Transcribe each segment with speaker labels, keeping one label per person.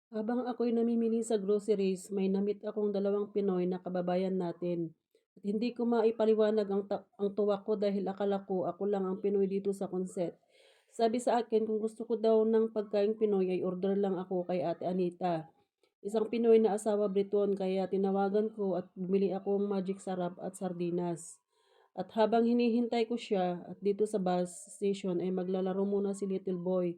Speaker 1: Habang ako'y namimili sa groceries, may namit akong dalawang Pinoy na kababayan natin. At hindi ko maipaliwanag ang tuwa ko dahil akala ko ako lang ang Pinoy dito sa konset. Sabi sa akin kung gusto ko daw ng pagkain Pinoy ay order lang ako kay Ate Anita. Isang Pinoy na asawa Briton kaya tinawagan ko at bumili akong magic sarap at sardinas. At habang hinihintay ko siya at dito sa bus station ay maglalaro muna si little boy.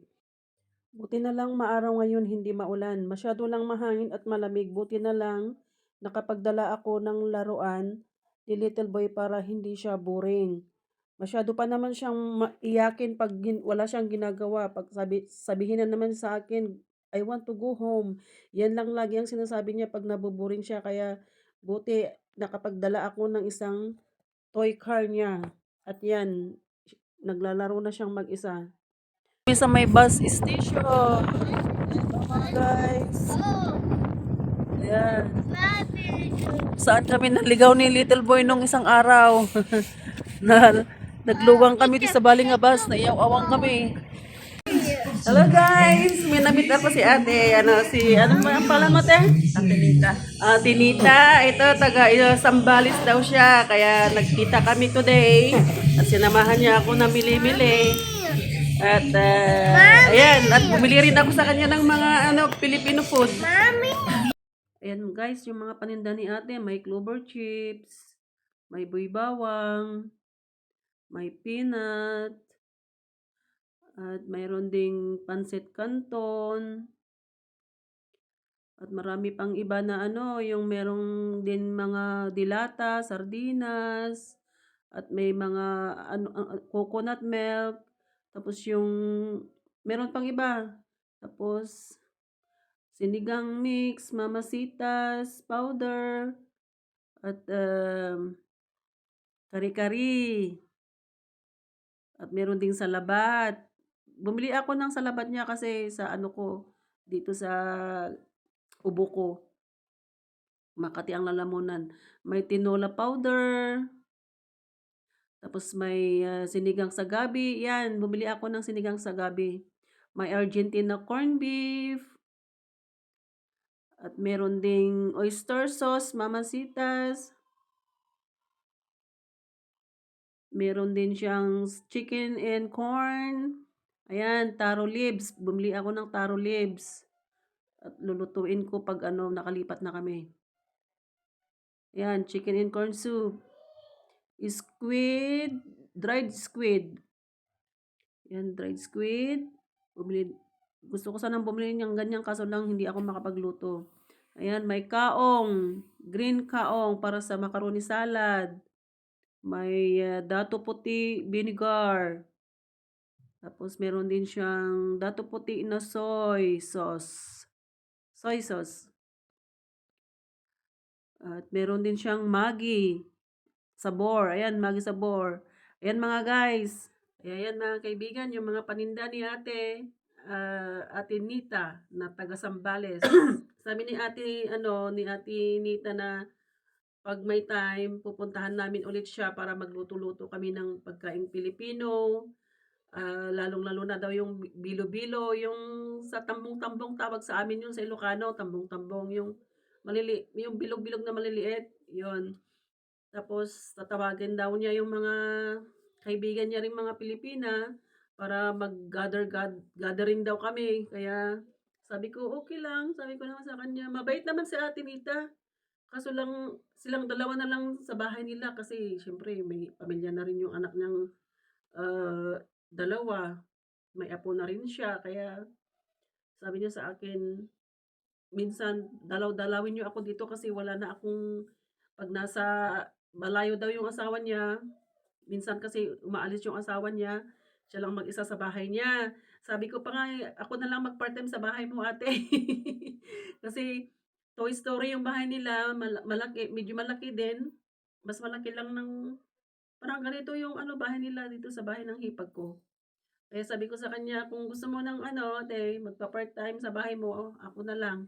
Speaker 1: Buti na lang maaraw ngayon hindi maulan. Masyado lang mahangin at malamig. Buti na lang nakapagdala ako ng laruan ni Little Boy para hindi siya boring. Masyado pa naman siyang iyakin pag wala siyang ginagawa. Pag sabihin na naman sa akin, I want to go home. Yan lang lagi ang sinasabi niya pag nabuboring siya. Kaya buti nakapagdala ako ng isang toy car niya. At yan, naglalaro na siyang mag-isa. Sa may bus station. Mga guys. Ayan. Saan kami naligaw ni Little Boy nung isang araw. na, nagluwang kami sa Balingabas. Naiyaw-awang kami. Hello guys! May namit ako si ate. Ano ba ang pala mo te? Ate Nita. Ate Nita. Ito, Sambales daw siya. Kaya nagkita kami today. At sinamahan niya ako na mili-mili. At ayan, at bumili rin ako sa kanya ng mga Filipino food. Mami! Ayan guys, yung mga paninda ni ate, may clover chips, may buy bawang, may peanut, at mayroon ding pancit canton, at marami pang iba na yung merong din mga dilata, sardinas, at may mga coconut milk, tapos yung meron pang iba. Tapos sinigang mix, mamasitas, powder, at kari-kari. At meron ding salabat. Bumili ako ng salabat niya kasi sa dito sa ubo ko. Makati ang lalamunan. May tinola powder, tapos may sinigang sa gabi. Yan, bumili ako ng sinigang sa gabi. May Argentina corned beef. At meron ding oyster sauce, mamasitas. Meron din siyang chicken and corn. Ayan, taro leaves. Bumili ako ng taro leaves. At lulutuin ko pag nakalipat na kami. Ayan, chicken and corn soup. Squid, dried squid. Ayan, dried squid. Gusto ko sanang bumili ng ganyan kaso lang hindi ako makapagluto. Ayan, may kaong, green kaong para sa macaroni salad. May dato puti vinegar. Tapos meron din siyang dato puti na soy sauce. Soy sauce. At meron din siyang Maggi sabor. Ayan, Maggi sabor. Ayan mga guys. Ayan mga kaibigan, yung mga paninda ni Ate Nita na taga Sambales. Sabi ni Ate Nita na pag may time, pupuntahan namin ulit siya para magluto-luto kami ng pagkaing Pilipino. Lalong-lalo na daw yung bilo-bilo, yung sa tambong-tambong tawag sa amin yun sa Ilocano, tambong-tambong, yung bilog-bilog na maliliit, yun. Tapos tatawagin daw niya yung mga kaibigan niya ring mga Pilipina para gathering daw kami. Kaya sabi ko, okay lang. Sabi ko naman sa kanya, mabait naman si Ate Nita. Kaso lang, silang dalawa na lang sa bahay nila kasi syempre may pamilya na rin yung anak niyang dalawa. May apo na rin siya. Kaya sabi niya sa akin, minsan dalaw-dalawin niyo ako dito kasi wala na akong, pag nasa malayo daw yung asawa niya, minsan kasi umaalis yung asawa niya, siya lang mag-isa sa bahay niya. Sabi ko pa nga, ako na lang mag-part-time sa bahay mo ate. Kasi Toy Story yung bahay nila, malaki, medyo malaki din. Mas malaki lang ng, parang ganito yung bahay nila dito sa bahay ng hipag ko. Kaya sabi ko sa kanya, kung gusto mo ng ate, magpa-part-time sa bahay mo, ako na lang.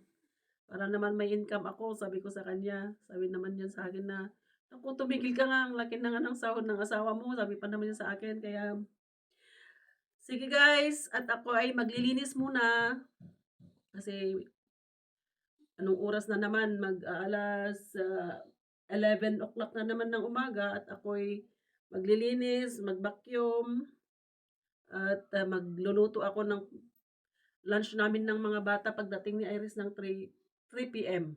Speaker 1: Para naman may income ako, sabi ko sa kanya. Sabi naman niya sa akin na, naku, tumigil ka nga, ang laki na nga ng sahod ng asawa mo, sabi pa naman niya sa akin. Kaya, sige guys, at ako ay maglilinis muna. Kasi Anong oras na naman? Mag-aalas 11 o'clock na naman ng umaga at ako'y maglilinis, mag-vacuum, at magluluto ako ng lunch namin ng mga bata pagdating ni Iris ng 3 p.m.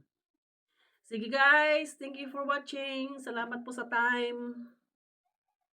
Speaker 1: Sige guys, thank you for watching. Salamat po sa time.